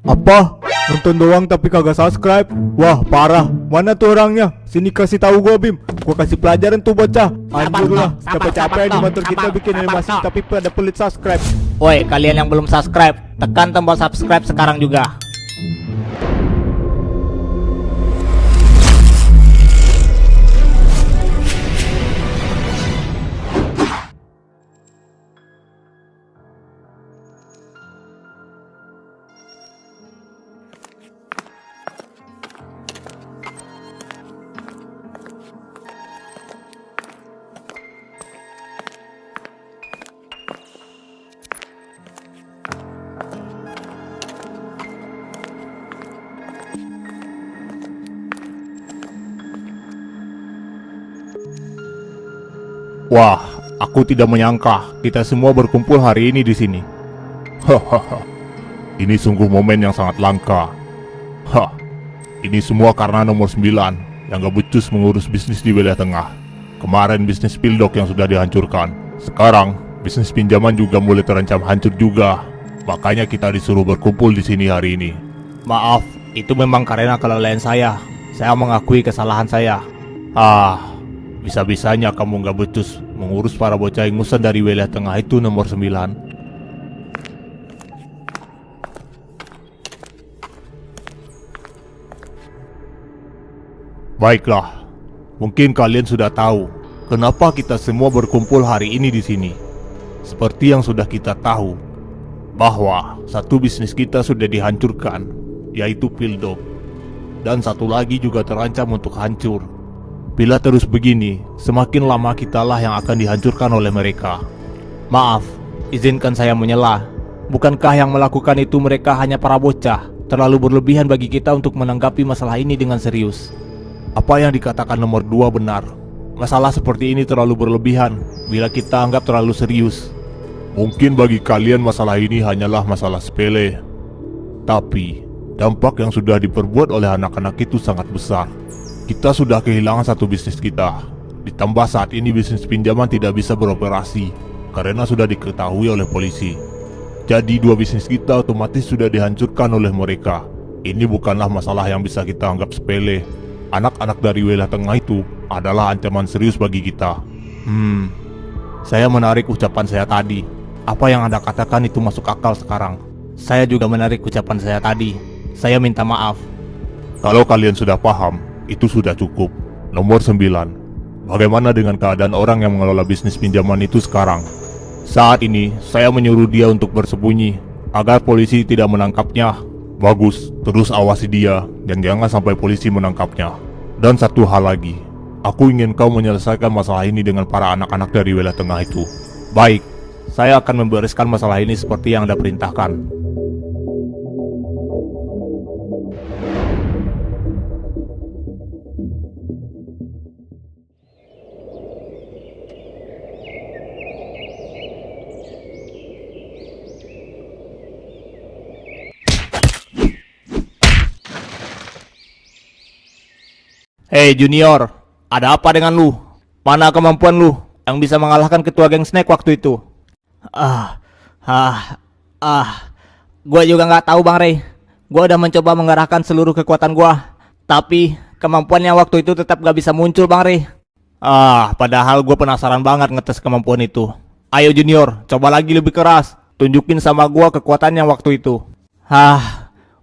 Apa? Nonton doang tapi kagak subscribe? Wah parah, mana tuh orangnya? Sini kasih tahu gua Bim, gua kasih pelajaran tuh bocah. Anjir lah, capek-capek di motor kita bikin animasi tapi pada pelit subscribe. Woi, kalian yang belum subscribe, tekan tombol subscribe sekarang juga. Wah, aku tidak menyangka kita semua berkumpul hari ini di sini. Hahaha. Ini sungguh momen yang sangat langka. Hah. Ini semua karena nomor 9 yang gak becus mengurus bisnis di wilayah tengah. Kemarin bisnis Pildok yang sudah dihancurkan. Sekarang bisnis pinjaman juga mulai terancam hancur juga. Makanya kita disuruh berkumpul di sini hari ini. Maaf, itu memang karena kelalaian saya. Saya mengakui kesalahan saya. Bisa-bisanya kamu gak becus mengurus para bocah ingusan dari wilayah tengah itu nomor 9. Baiklah, mungkin kalian sudah tahu kenapa kita semua berkumpul hari ini di sini. Seperti yang sudah kita tahu, bahwa satu bisnis kita sudah dihancurkan, yaitu Pildok, dan satu lagi juga terancam untuk hancur. Bila terus begini, semakin lama kitalah yang akan dihancurkan oleh mereka. Maaf, izinkan saya menyela. Bukankah yang melakukan itu mereka hanya para bocah? Terlalu berlebihan bagi kita untuk menanggapi masalah ini dengan serius. Apa yang dikatakan nomor 2 benar. Masalah seperti ini terlalu berlebihan bila kita anggap terlalu serius. Mungkin bagi kalian masalah ini hanyalah masalah sepele, tapi dampak yang sudah diperbuat oleh anak-anak itu sangat besar. Kita sudah kehilangan satu bisnis kita. Ditambah saat ini bisnis pinjaman tidak bisa beroperasi karena sudah diketahui oleh polisi. Jadi 2 bisnis kita otomatis sudah dihancurkan oleh mereka. Ini bukanlah masalah yang bisa kita anggap sepele. Anak-anak dari wilayah tengah itu adalah ancaman serius bagi kita. Saya menarik ucapan saya tadi. Apa yang Anda katakan itu masuk akal sekarang. Saya juga menarik ucapan saya tadi. Saya minta maaf. Kalau kalian sudah paham, itu sudah cukup. Nomor 9, bagaimana dengan keadaan orang yang mengelola bisnis pinjaman itu sekarang? Saat ini, saya menyuruh dia untuk bersembunyi agar polisi tidak menangkapnya. Bagus, terus awasi dia dan jangan sampai polisi menangkapnya. Dan satu hal lagi, aku ingin kau menyelesaikan masalah ini dengan para anak-anak dari wilayah tengah itu. Baik, saya akan membereskan masalah ini seperti yang Anda perintahkan. Hei Junior, ada apa dengan lu? Mana kemampuan lu yang bisa mengalahkan ketua geng Snake waktu itu? Gua juga nggak tahu Bang Ray. Gua udah mencoba mengerahkan seluruh kekuatan gua, tapi kemampuannya waktu itu tetap gak bisa muncul Bang Ray. Padahal gua penasaran banget ngetes kemampuan itu. Ayo Junior, coba lagi lebih keras. Tunjukin sama gua kekuatannya waktu itu.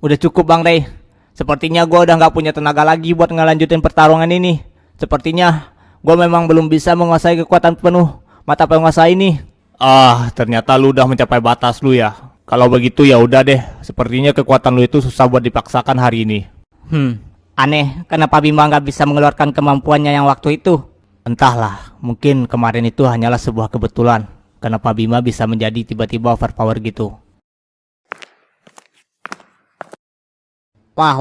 Udah cukup Bang Ray. Sepertinya gue udah gak punya tenaga lagi buat ngelanjutin pertarungan ini. Sepertinya gue memang belum bisa menguasai kekuatan penuh mata penguasa ini. Ternyata lu udah mencapai batas lu ya. Kalau begitu ya udah deh. Sepertinya kekuatan lu itu susah buat dipaksakan hari ini. Aneh, kenapa Bima gak bisa mengeluarkan kemampuannya yang waktu itu? Entahlah, mungkin kemarin itu hanyalah sebuah kebetulan. Kenapa Bima bisa menjadi tiba-tiba overpower gitu. Wah,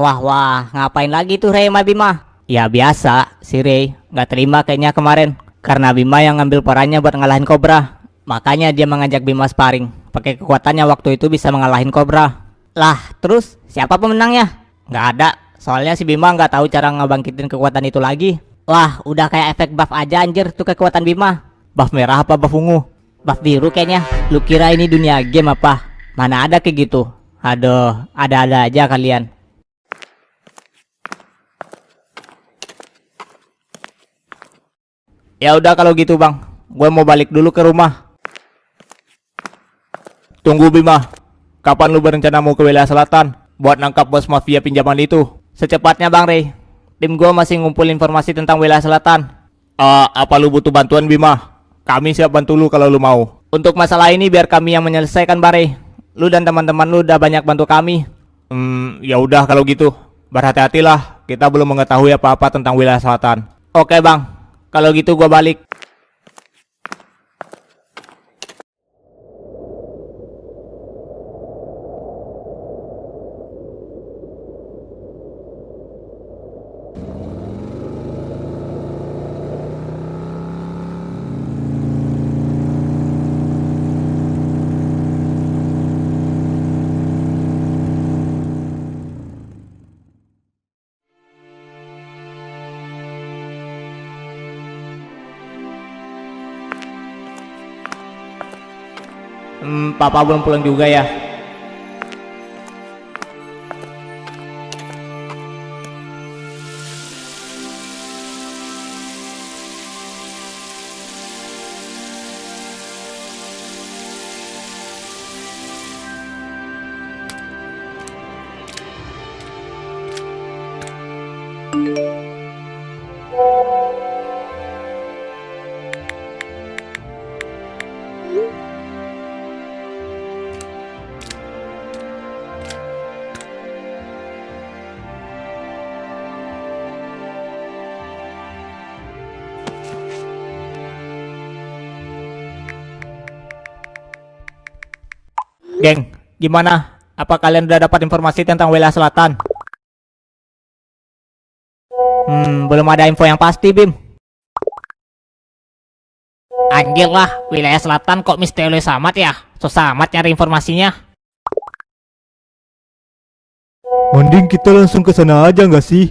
ngapain lagi tuh Ray sama Bima? Ya biasa, si Ray gak terima kayaknya kemarin karena Bima yang ngambil perannya buat ngalahin Cobra. Makanya dia mengajak Bima sparring. Pakai kekuatannya waktu itu bisa mengalahin Cobra. Lah, terus siapa pemenangnya? Gak ada, soalnya si Bima gak tahu cara ngebangkitin kekuatan itu lagi. Wah, udah kayak efek buff aja anjir tuh kekuatan Bima. Buff merah apa buff ungu? Buff biru kayaknya. Lu kira ini dunia game apa? Mana ada kayak gitu. Aduh, ada-ada aja kalian. Ya udah kalau gitu bang, gue mau balik dulu ke rumah. Tunggu Bima, kapan lu berencana mau ke wilayah selatan buat nangkap bos mafia pinjaman itu? Secepatnya Bang Rey. Tim gua masih ngumpul informasi tentang wilayah selatan. Apa lu butuh bantuan Bima? Kami siap bantu lu kalau lu mau. Untuk masalah ini biar kami yang menyelesaikan Bang Rey. Lu dan teman-teman lu udah banyak bantu kami. Ya udah kalau gitu, berhati-hatilah. Kita belum mengetahui apa-apa tentang wilayah selatan. Oke Bang, kalau gitu gua balik. Papa belum pulang juga ya? Geng, gimana? Apa kalian udah dapat informasi tentang wilayah selatan? Belum ada info yang pasti, Bim. Anjir lah, wilayah selatan kok misterius amat ya? Susah amat nyari informasinya. Mending kita langsung ke sana aja nggak sih?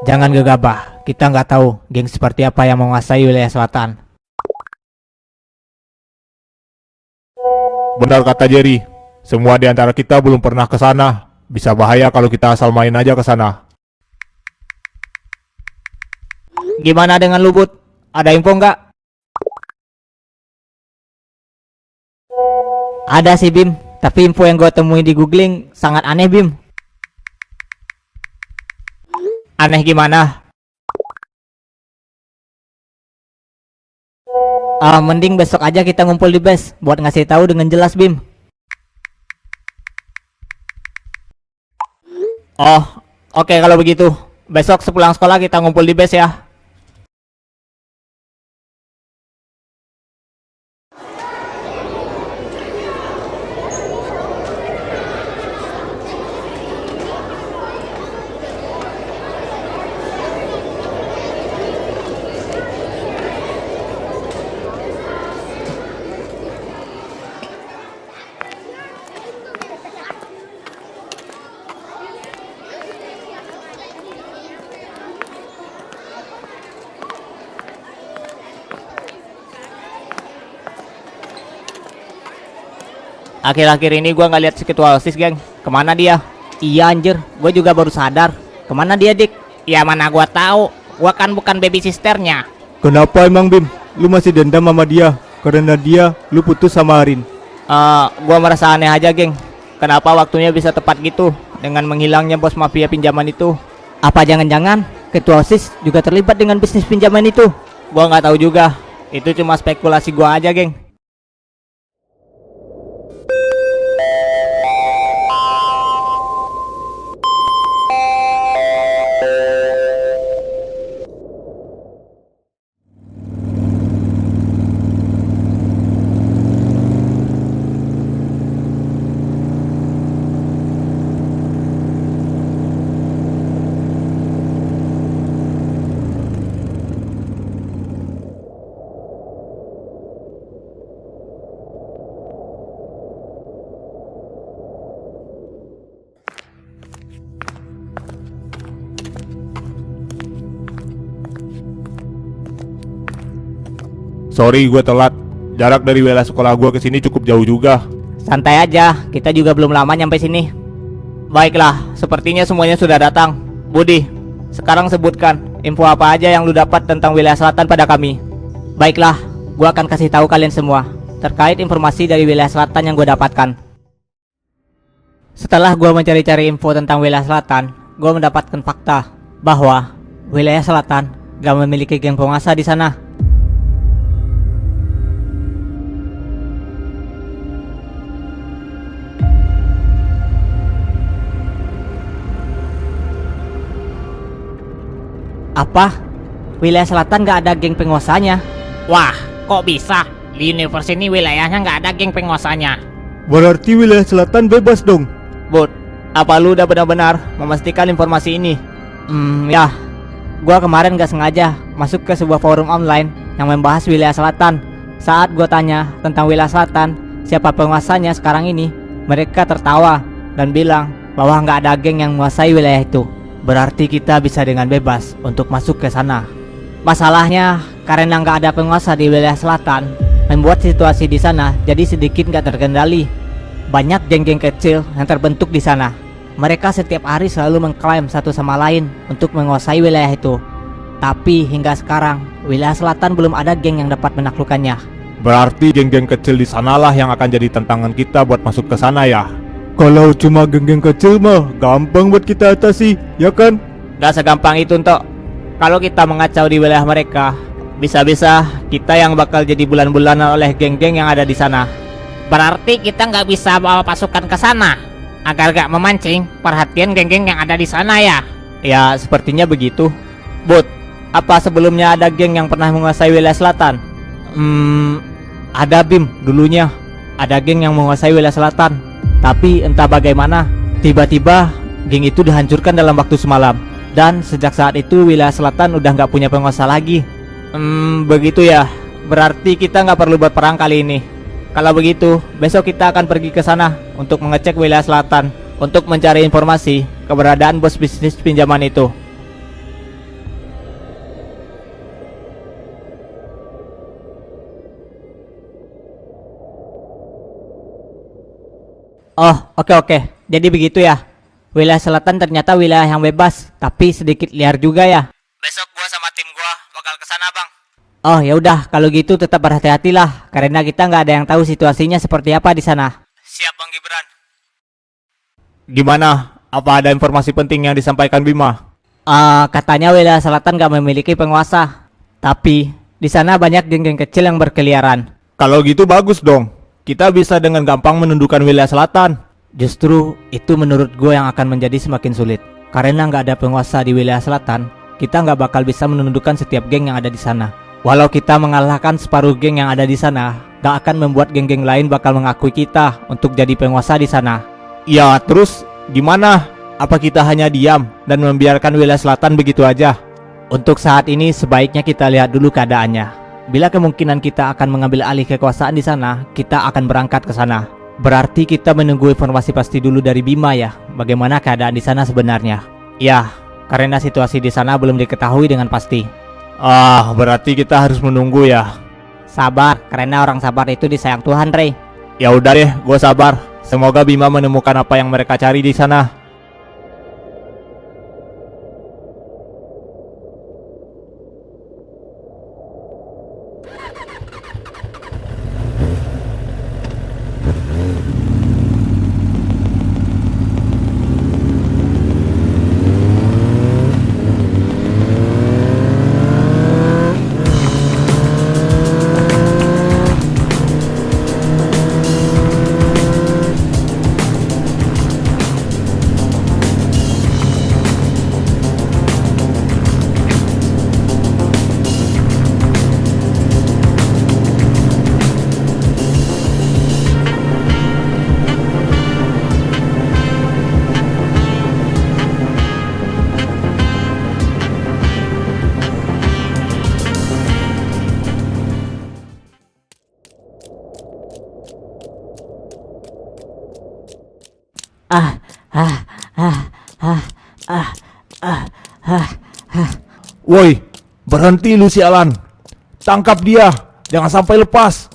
Jangan gegabah, kita nggak tahu geng seperti apa yang menguasai wilayah selatan. Benar kata Jerry, semua di antara kita belum pernah ke sana. Bisa bahaya kalau kita asal main aja ke sana. Gimana dengan Lubut? Ada info nggak? Ada sih Bim, tapi info yang gue temui di googling sangat aneh Bim. Aneh gimana? Mending besok aja kita ngumpul di base buat ngasih tahu dengan jelas Bim. Oh, oke kalau begitu. Besok sepulang sekolah kita ngumpul di base ya. Akhir-akhir ini gua nggak lihat si ketua OSIS, geng. Kemana dia? Iya anjir, gue juga baru sadar. Kemana dia Dik? Ya mana gua tahu. Gua kan bukan baby sisternya. Kenapa emang Bim? Lu masih dendam sama dia? Karena dia lu putus sama Arin. Gua merasa aneh aja, geng. Kenapa waktunya bisa tepat gitu dengan menghilangnya bos mafia pinjaman itu? Apa jangan-jangan ketua OSIS juga terlibat dengan bisnis pinjaman itu? Gua nggak tahu juga. Itu cuma spekulasi gua aja, geng. Sorry gue telat. Jarak dari wilayah sekolah gua ke sini cukup jauh juga. Santai aja, kita juga belum lama nyampe sini. Baiklah, sepertinya semuanya sudah datang. Budi, sekarang sebutkan info apa aja yang lu dapat tentang wilayah selatan pada kami. Baiklah, gua akan kasih tahu kalian semua terkait informasi dari wilayah selatan yang gua dapatkan. Setelah gua mencari-cari info tentang wilayah selatan, gua mendapatkan fakta bahwa wilayah selatan gak memiliki geng penguasa di sana. Apa? Wilayah selatan gak ada geng penguasanya? Wah, kok bisa? Di universe ini wilayahnya nggak ada geng penguasanya. Berarti wilayah selatan bebas dong. Bud, apa lu udah benar-benar memastikan informasi ini? Ya. Gua kemarin gak sengaja masuk ke sebuah forum online yang membahas wilayah selatan. Saat gua tanya tentang wilayah selatan, siapa penguasanya sekarang ini, mereka tertawa dan bilang bahwa nggak ada geng yang menguasai wilayah itu. Berarti kita bisa dengan bebas untuk masuk ke sana. Masalahnya, karena nggak ada penguasa di wilayah selatan, membuat situasi di sana jadi sedikit nggak terkendali. Banyak geng-geng kecil yang terbentuk di sana. Mereka setiap hari selalu mengklaim satu sama lain untuk menguasai wilayah itu. Tapi hingga sekarang, wilayah selatan belum ada geng yang dapat menaklukkannya. Berarti geng-geng kecil di sanalah yang akan jadi tantangan kita buat masuk ke sana ya. Kalau cuma geng-geng kecil mah gampang buat kita atasi, ya kan? Gak segampang itu, Ntok. Kalau kita mengacau di wilayah mereka, bisa-bisa kita yang bakal jadi bulan-bulanan oleh geng-geng yang ada di sana. Berarti kita nggak bisa bawa pasukan ke sana agar gak memancing perhatian geng-geng yang ada di sana ya. Ya, sepertinya begitu. Bud, apa sebelumnya ada geng yang pernah menguasai wilayah selatan? Ada Bim, dulunya. Ada geng yang menguasai wilayah selatan. Tapi entah bagaimana, tiba-tiba geng itu dihancurkan dalam waktu semalam. Dan sejak saat itu wilayah selatan udah nggak punya penguasa lagi. Begitu ya. Berarti kita nggak perlu berperang kali ini. Kalau begitu, besok kita akan pergi ke sana untuk mengecek wilayah selatan untuk mencari informasi keberadaan bos bisnis pinjaman itu. Oh, oke. Jadi begitu ya. Wilayah selatan ternyata wilayah yang bebas, tapi sedikit liar juga ya. Besok gua sama tim gua bakal ke sana, Bang. Oh, ya udah, kalau gitu tetap berhati-hatilah karena kita nggak ada yang tahu situasinya seperti apa di sana. Siap, Bang Gibran. Gimana? Apa ada informasi penting yang disampaikan Bima? Katanya wilayah selatan nggak memiliki penguasa, tapi di sana banyak geng-geng kecil yang berkeliaran. Kalau gitu bagus dong. Kita bisa dengan gampang menundukkan wilayah selatan. Justru itu menurut gue yang akan menjadi semakin sulit. Karena nggak ada penguasa di wilayah selatan, kita nggak bakal bisa menundukkan setiap geng yang ada di sana. Walau kita mengalahkan separuh geng yang ada di sana, nggak akan membuat geng-geng lain bakal mengakui kita untuk jadi penguasa di sana. Ya, terus gimana? Apa kita hanya diam dan membiarkan wilayah selatan begitu aja? Untuk saat ini sebaiknya kita lihat dulu keadaannya. Bila kemungkinan kita akan mengambil alih kekuasaan di sana, kita akan berangkat ke sana. Berarti kita menunggu informasi pasti dulu dari Bima ya, bagaimana keadaan di sana sebenarnya. Ya, karena situasi di sana belum diketahui dengan pasti. Berarti kita harus menunggu ya. Sabar, karena orang sabar itu disayang Tuhan, Rey. Ya udah deh, gue sabar. Semoga Bima menemukan apa yang mereka cari di sana. Woi, berhenti lu sialan. Tangkap dia, jangan sampai lepas.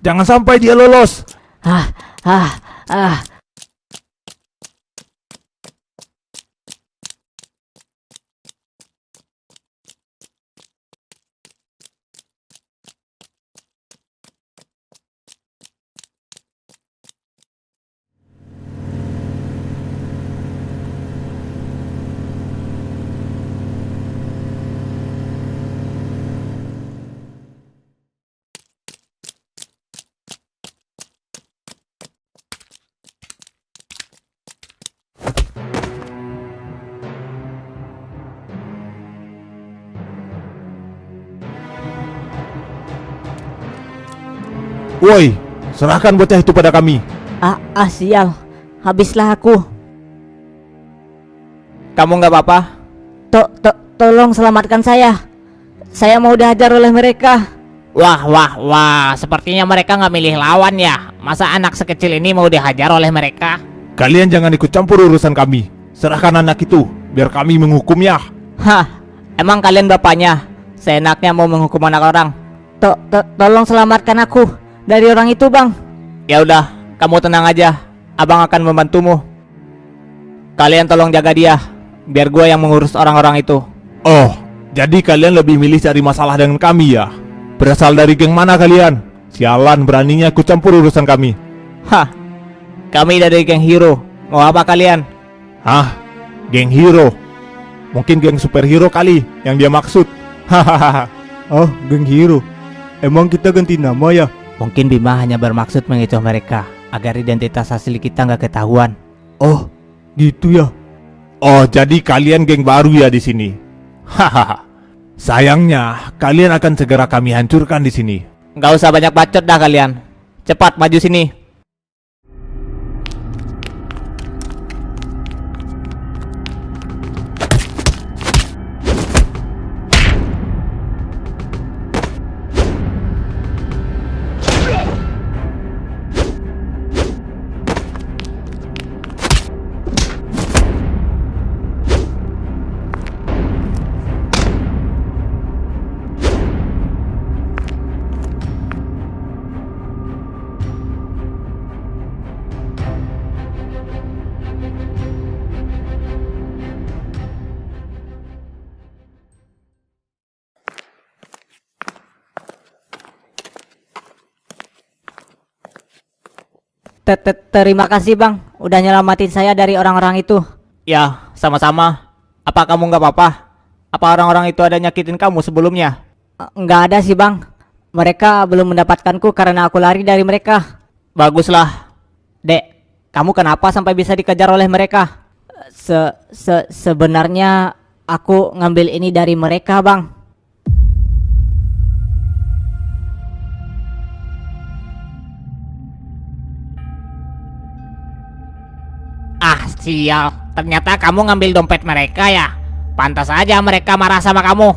Jangan sampai dia lolos. Ah, ah, ah. Woi, serahkan bocah itu pada kami. Sial. Habislah aku. Kamu nggak apa-apa? Tolong selamatkan saya. Saya mau dihajar oleh mereka. Wah, sepertinya mereka nggak milih lawan ya. Masa anak sekecil ini mau dihajar oleh mereka? Kalian jangan ikut campur urusan kami. Serahkan anak itu, biar kami menghukumnya. Hah, emang kalian bapaknya? Seenaknya mau menghukum anak orang. Tolong selamatkan aku dari orang itu, Bang. Ya udah, kamu tenang aja. Abang akan membantumu. Kalian tolong jaga dia, biar gue yang mengurus orang-orang itu. Oh, jadi kalian lebih milih cari masalah dengan kami ya? Berasal dari geng mana kalian? Sialan, beraninya ikut campur urusan kami. Hah, kami dari geng Hero. Mau apa kalian? Hah? Geng Hero? Mungkin geng superhero kali yang dia maksud. Hahaha. Oh, geng Hero. Emang kita ganti nama ya? Mungkin Bima hanya bermaksud mengecoh mereka agar identitas asli kita nggak ketahuan. Oh, gitu ya. Oh, jadi kalian geng baru ya di sini. Hahaha. Sayangnya, kalian akan segera kami hancurkan di sini. Nggak usah banyak bacot dah kalian. Cepat maju sini. Terima kasih, Bang, udah nyelamatin saya dari orang-orang itu. Ya, sama-sama. Apa kamu nggak apa-apa? Apa orang-orang itu ada nyakitin kamu sebelumnya? Nggak ada sih, Bang. Mereka belum mendapatkanku karena aku lari dari mereka. Baguslah. Dek, kamu kenapa sampai bisa dikejar oleh mereka? Sebenarnya aku ngambil ini dari mereka, Bang. Sial, ternyata kamu ngambil dompet mereka ya. Pantas aja mereka marah sama kamu.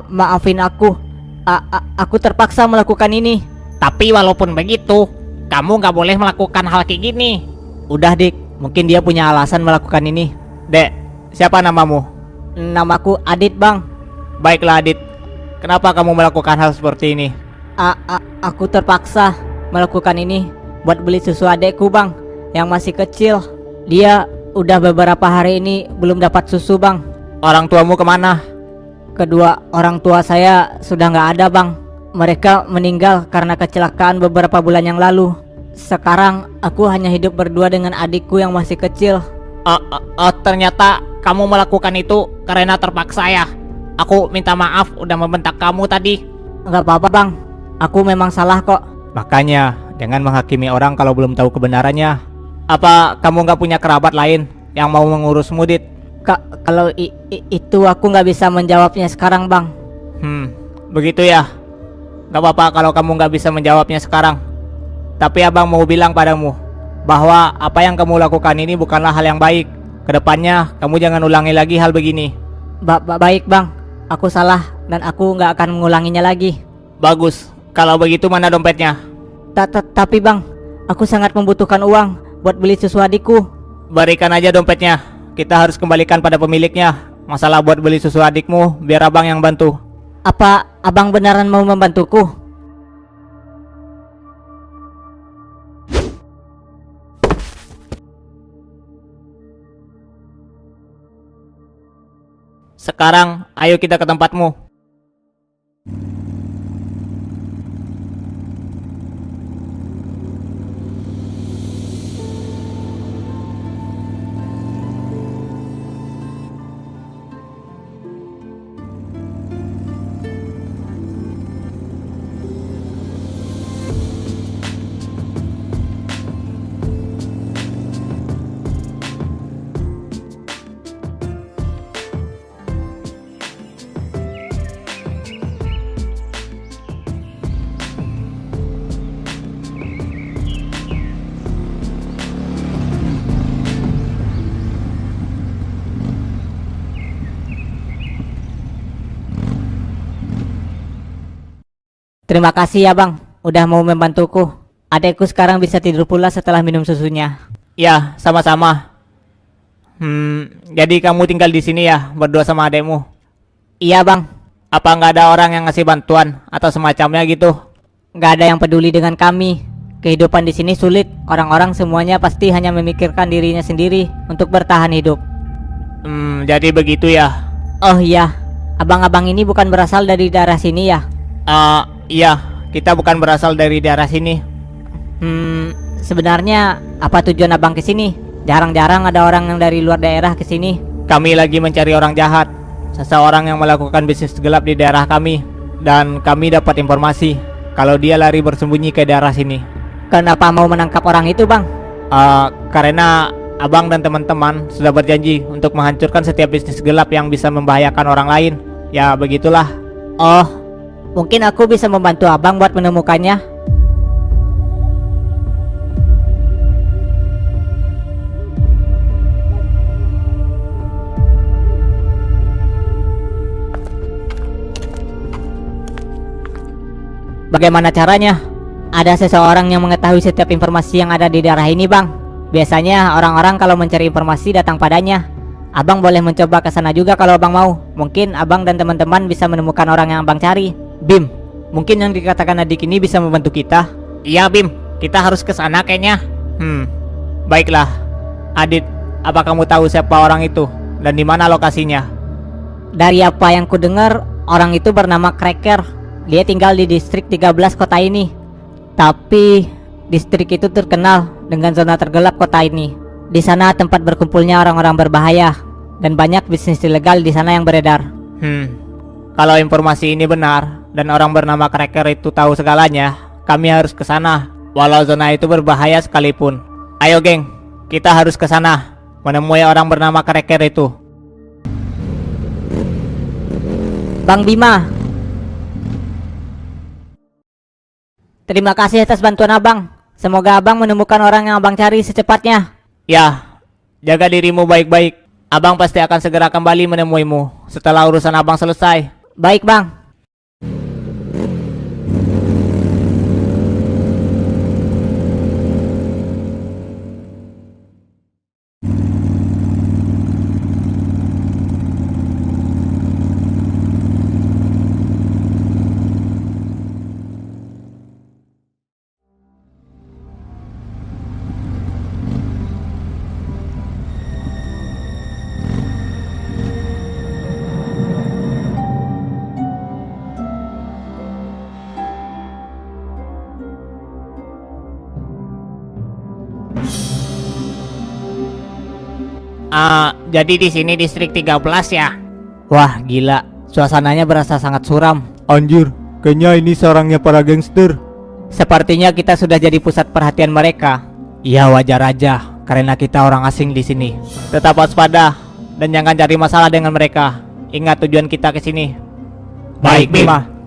Maafin aku. Aku terpaksa melakukan ini. Tapi walaupun begitu, kamu nggak boleh melakukan hal kayak gini. Udah Dik, mungkin dia punya alasan melakukan ini. Dek, siapa namamu? Namaku Adit, Bang. Baiklah Adit, kenapa kamu melakukan hal seperti ini? Aku terpaksa melakukan ini buat beli susu adekku, Bang, yang masih kecil. Dia udah beberapa hari ini belum dapat susu, Bang. Orang tuamu kemana? Kedua orang tua saya sudah nggak ada, Bang. Mereka meninggal karena kecelakaan beberapa bulan yang lalu. Sekarang aku hanya hidup berdua dengan adikku yang masih kecil. Ternyata kamu melakukan itu karena terpaksa ya. Aku minta maaf udah membentak kamu tadi. Nggak apa-apa, Bang. Aku memang salah kok. Makanya, jangan menghakimi orang kalau belum tahu kebenarannya. Apa kamu nggak punya kerabat lain yang mau mengurus Mudit? Kalau itu aku nggak bisa menjawabnya sekarang, Bang. Begitu ya. Gak apa-apa kalau kamu nggak bisa menjawabnya sekarang. Tapi abang mau bilang padamu bahwa apa yang kamu lakukan ini bukanlah hal yang baik. Kedepannya kamu jangan ulangi lagi hal begini. Baik, Bang. Aku salah dan aku nggak akan mengulanginya lagi. Bagus. Kalau begitu mana dompetnya? Tapi, Bang, aku sangat membutuhkan uang buat beli susu adikku. Berikan aja dompetnya. Kita harus kembalikan pada pemiliknya. Masalah buat beli susu adikmu, biar abang yang bantu. Apa abang beneran mau membantuku? Sekarang, ayo kita ke tempatmu. Terima kasih ya bang, udah mau membantuku. Adekku sekarang bisa tidur pula setelah minum susunya. Ya, sama-sama. Jadi kamu tinggal di sini ya, berdua sama adekmu? Iya bang, Apa nggak ada orang yang ngasih bantuan atau semacamnya gitu? nggak ada yang peduli dengan kami. Kehidupan di sini sulit, orang-orang semuanya pasti hanya memikirkan dirinya sendiri untuk bertahan hidup. Jadi begitu ya. Oh iya, abang-abang ini bukan berasal dari daerah sini ya? Iya, kita bukan berasal dari daerah sini. Sebenarnya apa tujuan abang ke sini? Jarang-jarang ada orang yang dari luar daerah ke sini. Kami lagi mencari orang jahat, seseorang yang melakukan bisnis gelap di daerah kami, dan kami dapat informasi kalau dia lari bersembunyi ke daerah sini. Kenapa mau menangkap orang itu bang? Karena abang dan teman-teman sudah berjanji untuk menghancurkan setiap bisnis gelap yang bisa membahayakan orang lain. Ya begitulah. Oh, mungkin aku bisa membantu abang buat menemukannya. Bagaimana caranya? Ada seseorang yang mengetahui setiap informasi yang ada di daerah ini bang. Biasanya orang-orang kalau mencari informasi datang padanya. Abang boleh mencoba ke sana juga kalau abang mau. Mungkin abang dan teman-teman bisa menemukan orang yang abang cari. Bim, mungkin yang dikatakan adik ini bisa membantu kita. Iya Bim, kita harus ke sana kayaknya. Baiklah. Adit, apa kamu tahu siapa orang itu dan di mana lokasinya? Dari apa yang ku dengar, orang itu bernama Cracker. Dia tinggal di distrik 13 kota ini. Tapi distrik itu terkenal dengan zona tergelap kota ini. Di sana tempat berkumpulnya orang-orang berbahaya dan banyak bisnis ilegal di sana yang beredar. Kalau informasi ini benar dan orang bernama Cracker itu tahu segalanya, kami harus ke sana walau zona itu berbahaya sekalipun. Ayo geng, kita harus ke sana menemui orang bernama Cracker itu. Bang Bima, terima kasih atas bantuan abang. Semoga abang menemukan orang yang abang cari secepatnya. Ya, jaga dirimu baik-baik. Abang pasti akan segera kembali menemuimu setelah urusan abang selesai. Baik bang. Jadi di sini distrik 13 ya. Wah gila, suasananya berasa sangat suram. Anjir, kayaknya ini sarangnya para gangster. Sepertinya kita sudah jadi pusat perhatian mereka. Ya wajar aja, karena kita orang asing di sini. Tetap waspada dan jangan cari masalah dengan mereka. Ingat tujuan kita ke sini. Baik, Bima.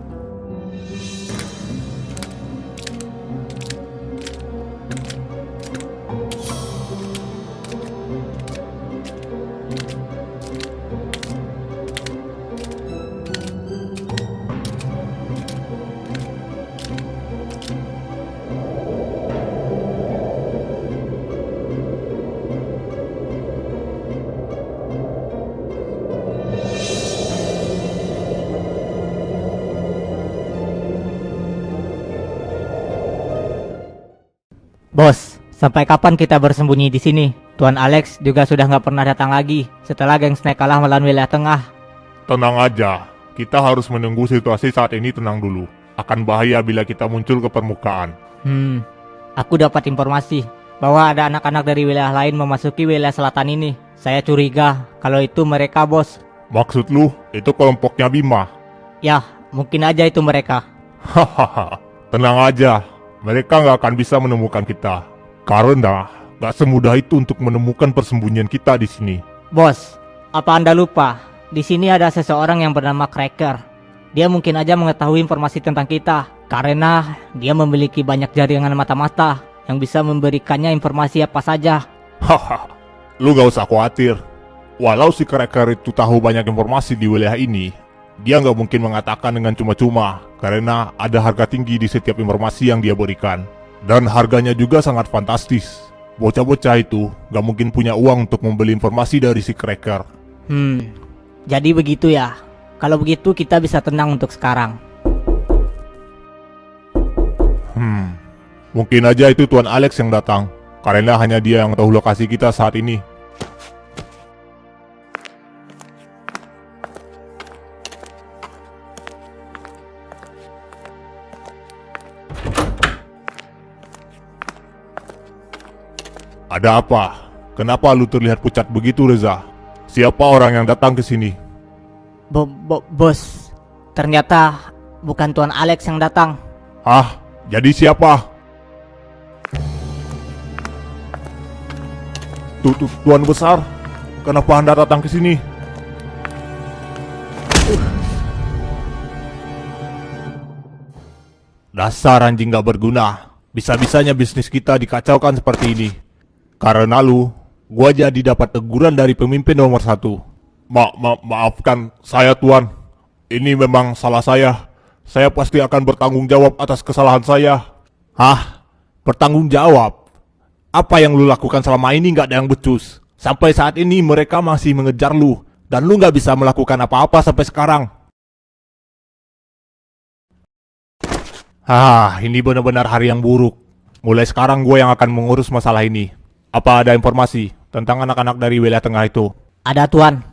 Bos, sampai kapan kita bersembunyi di sini? Tuan Alex juga sudah nggak pernah datang lagi setelah geng Snake kalah melawan wilayah tengah. Tenang aja, kita harus menunggu situasi saat ini tenang dulu. Akan bahaya bila kita muncul ke permukaan. Aku dapat informasi bahwa ada anak-anak dari wilayah lain memasuki wilayah selatan ini. Saya curiga kalau itu mereka, bos. Maksud lu, itu kelompoknya Bima? Ya, mungkin aja itu mereka. Hahaha, tenang aja, mereka nggak akan bisa menemukan kita. Karena nggak semudah itu untuk menemukan persembunyian kita di sini. Bos, apa Anda lupa? Di sini ada seseorang yang bernama Cracker. Dia mungkin aja mengetahui informasi tentang kita karena dia memiliki banyak jaringan mata-mata yang bisa memberikannya informasi apa saja. Hahaha, lu gak usah khawatir. Walau si Cracker itu tahu banyak informasi di wilayah ini, dia nggak mungkin mengatakan dengan cuma-cuma karena ada harga tinggi di setiap informasi yang dia berikan. Dan harganya juga sangat fantastis. Bocah-bocah itu nggak mungkin punya uang untuk membeli informasi dari si Cracker. Jadi begitu ya. Kalau begitu kita bisa tenang untuk sekarang. Mungkin aja itu Tuan Alex yang datang, karena hanya dia yang tahu lokasi kita saat ini. Ada apa? Kenapa lu terlihat pucat begitu, Reza? Siapa orang yang datang ke sini? Bos, ternyata bukan Tuan Alex yang datang. Hah? Jadi siapa? Tuan besar, kenapa Anda datang ke sini? Dasar anjing gak berguna. Bisa-bisanya bisnis kita dikacaukan seperti ini. Karena lu, gua jadi dapat teguran dari pemimpin nomor 1. Maafkan saya, Tuan. Ini memang salah saya. Saya pasti akan bertanggung jawab atas kesalahan saya. Hah? Bertanggung jawab? Apa yang lu lakukan selama ini gak ada yang becus. Sampai saat ini mereka masih mengejar lu. Dan lu gak bisa melakukan apa-apa sampai sekarang. Ini benar-benar hari yang buruk. Mulai sekarang gue yang akan mengurus masalah ini. Apa ada informasi tentang anak-anak dari wilayah tengah itu? Ada, Tuan.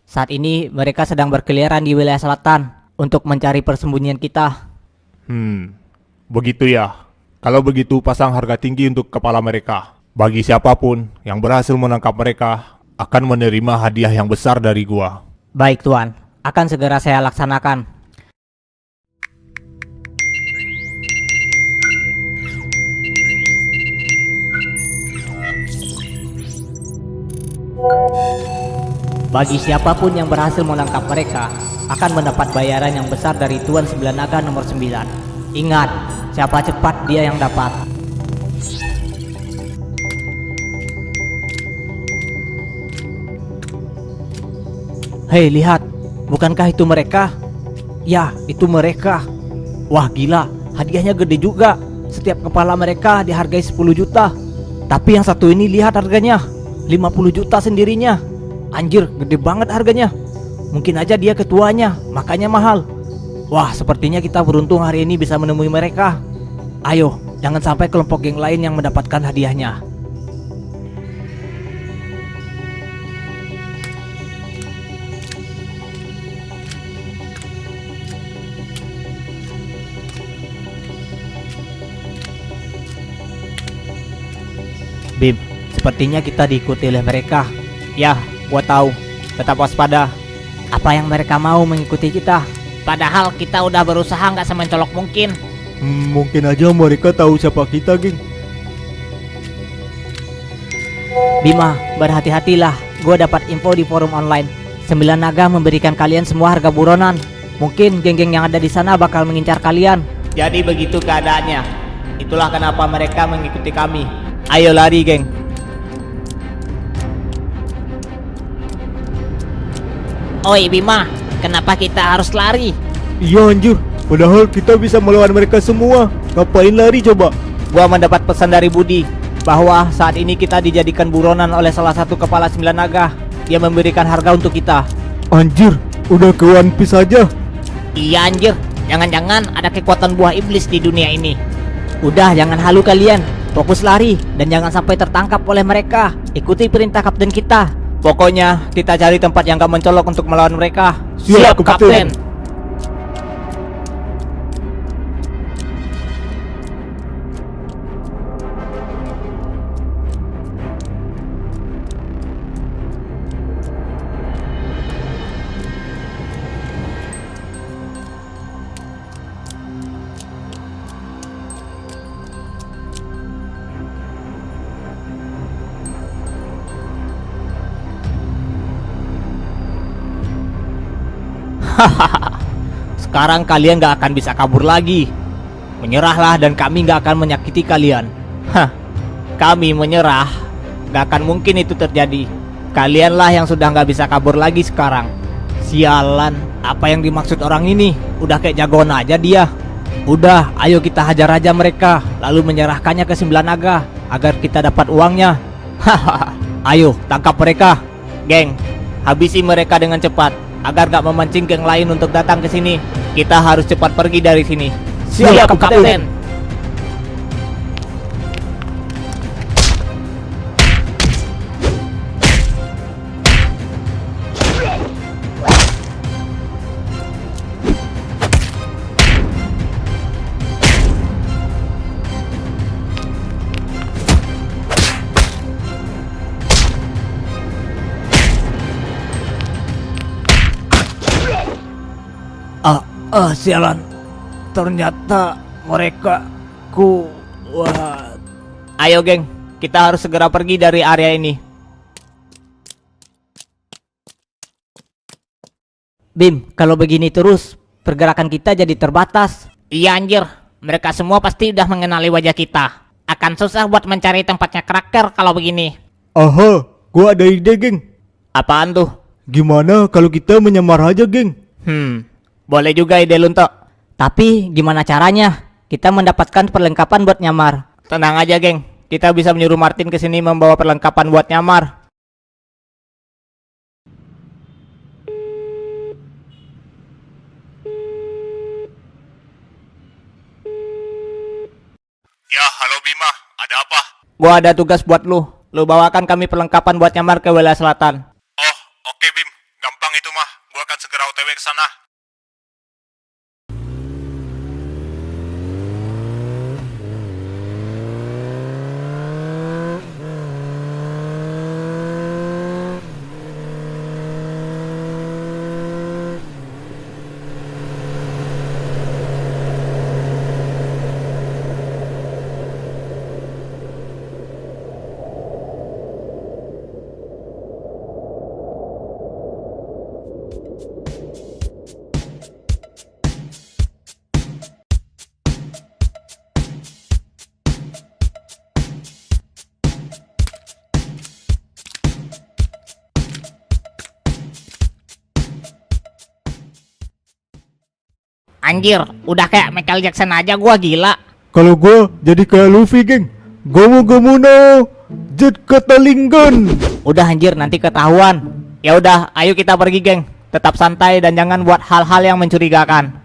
Saat ini mereka sedang berkeliaran di wilayah selatan untuk mencari persembunyian kita. Begitu ya. Kalau begitu pasang harga tinggi untuk kepala mereka. Bagi siapapun yang berhasil menangkap mereka akan menerima hadiah yang besar dari gua. Baik, Tuan. Akan segera saya laksanakan. Bagi siapapun yang berhasil menangkap mereka akan mendapat bayaran yang besar dari Tuan Sembilan Naga nomor 9. Ingat, siapa cepat dia yang dapat. Hei, lihat. Bukankah itu mereka? Ya, itu mereka. Wah, gila. Hadiahnya gede juga. Setiap kepala mereka dihargai 10 juta. Tapi yang satu ini lihat harganya 50 juta sendirinya. Anjir, gede banget harganya. Mungkin aja dia ketuanya, makanya mahal. Wah, sepertinya kita beruntung hari ini bisa menemui mereka. Ayo, jangan sampai kelompok geng lain yang mendapatkan hadiahnya. Bim, sepertinya kita diikuti oleh mereka. Ya, gua tahu. Tetap waspada. Apa yang mereka mau mengikuti kita? Padahal kita udah berusaha nggak semencolok mungkin. Mungkin aja mereka tahu siapa kita, geng. Bima, berhati-hatilah. Gua dapat info di forum online. 9 Naga memberikan kalian semua harga buronan. Mungkin geng-geng yang ada di sana bakal mengincar kalian. Jadi begitu keadaannya. Itulah kenapa mereka mengikuti kami. Ayo lari, geng. Oi Bima, kenapa kita harus lari? Iya anjir, padahal kita bisa melawan mereka semua. Ngapain lari coba? Gua mendapat pesan dari Budi bahwa saat ini kita dijadikan buronan oleh salah satu kepala 9 naga. Dia memberikan harga untuk kita. Anjir, udah ke One Piece aja. Iya anjir, jangan-jangan ada kekuatan buah iblis di dunia ini. Udah, jangan halu kalian. Fokus lari dan jangan sampai tertangkap oleh mereka. Ikuti perintah kapten kita. Pokoknya kita cari tempat yang gak mencolok untuk melawan mereka. Siap, Kapten. Sekarang kalian gak akan bisa kabur lagi. Menyerahlah dan kami gak akan menyakiti kalian. Hah, kami menyerah? Gak akan mungkin itu terjadi. Kalianlah yang sudah gak bisa kabur lagi sekarang. Sialan, apa yang dimaksud orang ini? Udah kayak jagoan aja dia. Udah, ayo kita hajar aja mereka, lalu menyerahkannya ke 9 naga agar kita dapat uangnya. Hahaha, ayo tangkap mereka. Geng, habisi mereka dengan cepat agar gak memancing geng lain untuk datang ke sini. Kita harus cepat pergi dari sini. Siap, Kapten. Sialan. Ternyata mereka kuat. Ayo geng, kita harus segera pergi dari area ini. Bim, kalau begini terus, pergerakan kita jadi terbatas. Iya anjir, mereka semua pasti udah mengenali wajah kita. Akan susah buat mencari tempatnya Cracker kalau begini. Aha, gua ada ide, geng. Apaan tuh? Gimana kalau kita menyamar aja, geng? Boleh juga ide Lunto. Tapi gimana caranya? Kita mendapatkan perlengkapan buat nyamar. Tenang aja geng, kita bisa menyuruh Martin ke sini membawa perlengkapan buat nyamar. Ya, halo Bima, ada apa? Gua ada tugas buat lu. Lu bawakan kami perlengkapan buat nyamar ke wilayah selatan. Oh, oke Bim, gampang itu mah. Gua akan segera OTW ke sana. Anjir, udah kayak Michael Jackson aja gua, gila. Kalau gua jadi kayak Luffy, geng. Gomu no Jet Katalinggan. Udah anjir, nanti ketahuan. Ya udah, ayo kita pergi geng. Tetap santai dan jangan buat hal-hal yang mencurigakan.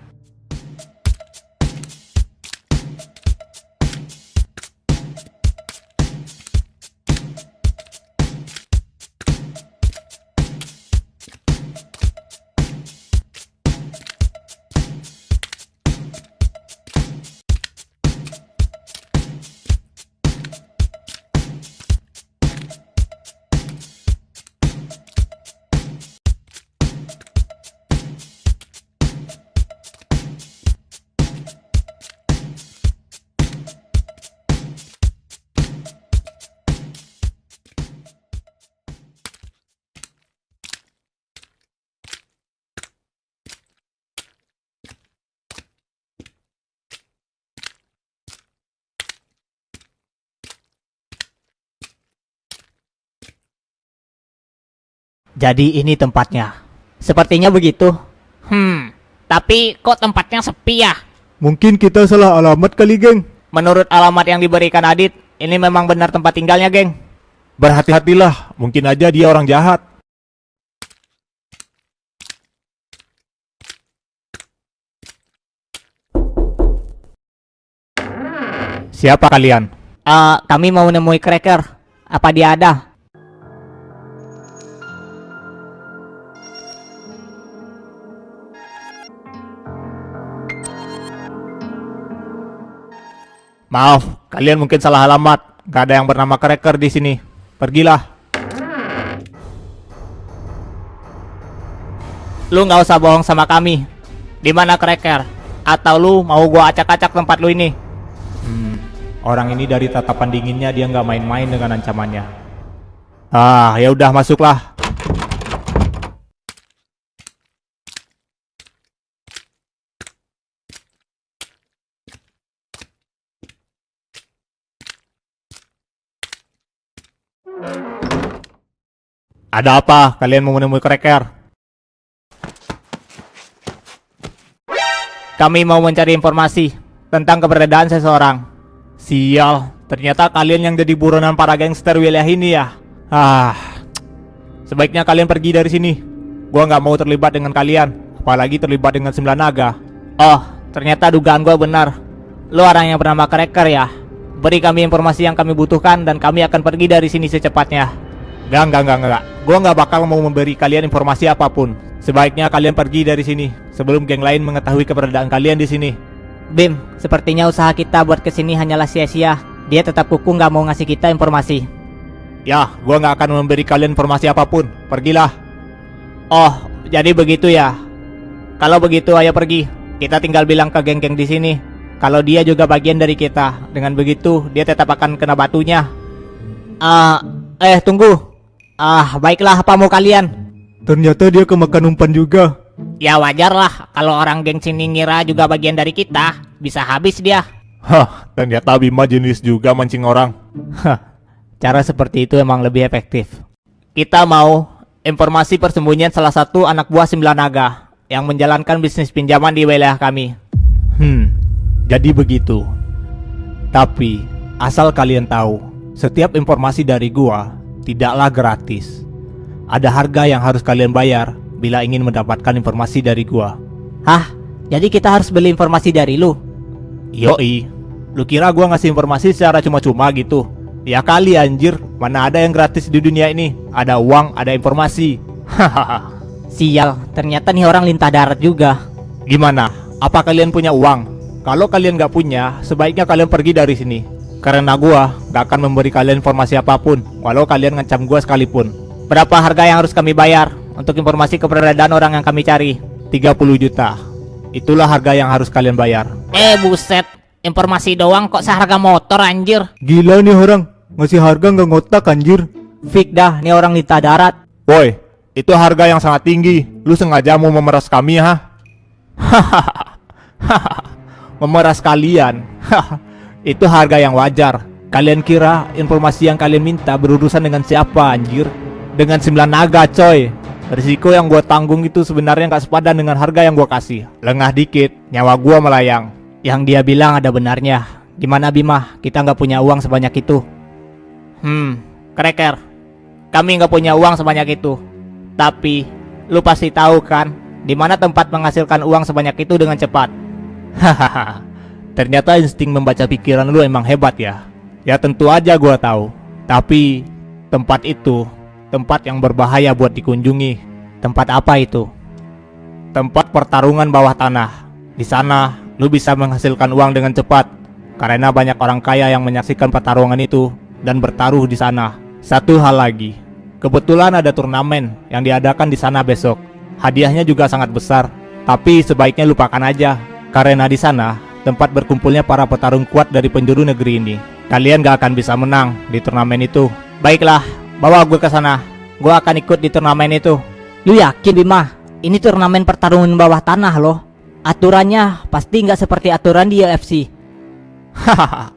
Jadi ini tempatnya. Sepertinya begitu. Tapi kok tempatnya sepi ya? Mungkin kita salah alamat kali, geng. Menurut alamat yang diberikan Adit, ini memang benar tempat tinggalnya geng. Berhati-hatilah, mungkin aja dia orang jahat. Siapa kalian? Kami mau menemui Cracker. Apa dia ada? Maaf, kalian mungkin salah alamat. Gak ada yang bernama Cracker di sini. Pergilah. Lu nggak usah bohong sama kami. Di mana Cracker? Atau lu mau gua acak-acak tempat lu ini? Orang ini dari tatapan dinginnya dia nggak main-main dengan ancamannya. Ya udah masuklah. Ada apa? Kalian mau menemui Cracker? Kami mau mencari informasi tentang keberadaan seseorang. Sial, ternyata kalian yang jadi buronan para gangster wilayah ini ya. Sebaiknya kalian pergi dari sini. Gua nggak mau terlibat dengan kalian, apalagi terlibat dengan 9 naga. Oh, ternyata dugaan gua benar. Lu orang yang bernama Cracker ya? Beri kami informasi yang kami butuhkan dan kami akan pergi dari sini secepatnya. Enggak. Gua nggak bakal mau memberi kalian informasi apapun. Sebaiknya kalian pergi dari sini sebelum geng lain mengetahui keberadaan kalian di sini. Bim, sepertinya usaha kita buat kesini hanyalah sia-sia. Dia tetap kuku nggak mau ngasih kita informasi. Ya, gua nggak akan memberi kalian informasi apapun. Pergilah. Oh, jadi begitu ya. Kalau begitu ayo pergi. Kita tinggal bilang ke geng-geng di sini kalau dia juga bagian dari kita. Dengan begitu dia tetap akan kena batunya. Tunggu. Baiklah, apa mau kalian? Ternyata dia kemakan umpan juga. Ya wajar lah, kalau orang geng sini ngira juga bagian dari kita, bisa habis dia. Ternyata Bima jenis juga mancing orang. Cara seperti itu emang lebih efektif. Kita mau informasi persembunyian salah satu anak buah 9 naga yang menjalankan bisnis pinjaman di wilayah kami. Jadi begitu. Tapi, asal kalian tahu, setiap informasi dari gua tidaklah gratis. Ada harga yang harus kalian bayar bila ingin mendapatkan informasi dari gua. Hah? Jadi kita harus beli informasi dari lu? Yoi, lu kira gua ngasih informasi secara cuma-cuma gitu? Ya kali anjir, mana ada yang gratis di dunia ini? Ada uang, ada informasi. Sial, ternyata nih orang lintah darat juga. Gimana? Apa kalian punya uang? Kalau kalian gak punya, sebaiknya kalian pergi dari sini. Karena gua gak akan memberi kalian informasi apapun, walau kalian ngancam gua sekalipun. Berapa harga yang harus kami bayar untuk informasi keberadaan orang yang kami cari? 30 juta. Itulah harga yang harus kalian bayar. Buset, informasi doang kok seharga motor anjir. Gila nih orang, ngasih harga nggak ngotak anjir. Fik dah, nih orang lintah darat. Woi, itu harga yang sangat tinggi. Lu sengaja mau memeras kami, ha? Memeras kalian. Itu harga yang wajar. Kalian kira informasi yang kalian minta berurusan dengan siapa anjir? Dengan 9 naga coy. Risiko yang gua tanggung itu sebenarnya gak sepadan dengan harga yang gua kasih. Lengah dikit, nyawa gua melayang. Yang dia bilang ada benarnya. Gimana Bima? Kita nggak punya uang sebanyak itu. Cracker, kami nggak punya uang sebanyak itu. Tapi lu pasti tahu kan di mana tempat menghasilkan uang sebanyak itu dengan cepat. Hahaha. Ternyata insting membaca pikiran lu emang hebat ya. Ya tentu aja gua tahu. Tapi tempat itu tempat yang berbahaya buat dikunjungi. Tempat apa itu? Tempat pertarungan bawah tanah. Di sana lu bisa menghasilkan uang dengan cepat karena banyak orang kaya yang menyaksikan pertarungan itu dan bertaruh di sana. Satu hal lagi, kebetulan ada turnamen yang diadakan di sana besok. Hadiahnya juga sangat besar. Tapi sebaiknya lupakan aja karena di sana tempat berkumpulnya para petarung kuat dari penjuru negeri ini. Kalian gak akan bisa menang di turnamen itu. Baiklah, bawa gue ke sana. Gue akan ikut di turnamen itu. Lu yakin Bima? Ini turnamen pertarungan bawah tanah loh. Aturannya pasti nggak seperti aturan di UFC. Hahaha.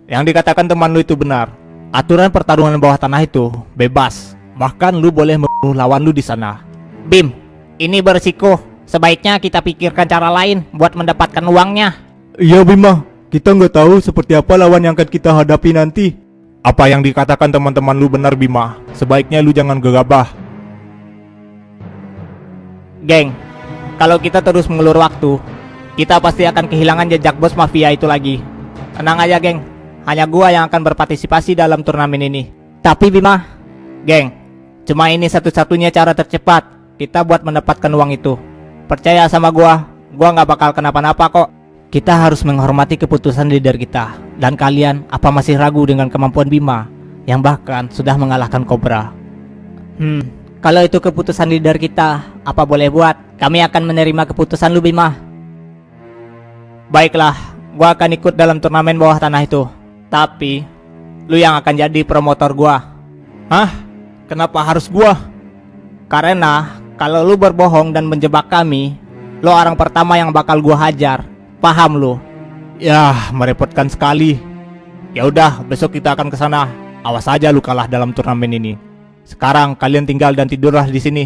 Yang dikatakan teman lu itu benar. Aturan pertarungan bawah tanah itu bebas. Bahkan lu boleh membunuh lawan lu di sana. Bim, ini berisiko. Sebaiknya kita pikirkan cara lain buat mendapatkan uangnya. Iya Bima, kita nggak tahu seperti apa lawan yang akan kita hadapi nanti. Apa yang dikatakan teman-teman lu benar, Bima. Sebaiknya lu jangan gegabah. Geng, kalau kita terus mengulur waktu, kita pasti akan kehilangan jejak bos mafia itu lagi. Tenang aja geng, hanya gua yang akan berpartisipasi dalam turnamen ini. Tapi Bima, Geng, cuma ini satu-satunya cara tercepat kita buat mendapatkan uang itu. Percaya sama gua nggak bakal kenapa-napa kok. Kita harus menghormati keputusan leader kita. Dan kalian, apa masih ragu dengan kemampuan Bima yang bahkan sudah mengalahkan Cobra? Kalau itu keputusan leader kita, apa boleh buat? Kami akan menerima keputusan lu, Bima. Baiklah, gua akan ikut dalam turnamen bawah tanah itu. Tapi lu yang akan jadi promotor gua. Hah? Kenapa harus gua? Karena kalau lu berbohong dan menjebak kami, lu orang pertama yang bakal gua hajar. Paham lu? Yah, merepotkan sekali. Ya udah, besok kita akan ke sana. Awas aja lu kalah dalam turnamen ini. Sekarang kalian tinggal dan tidurlah di sini.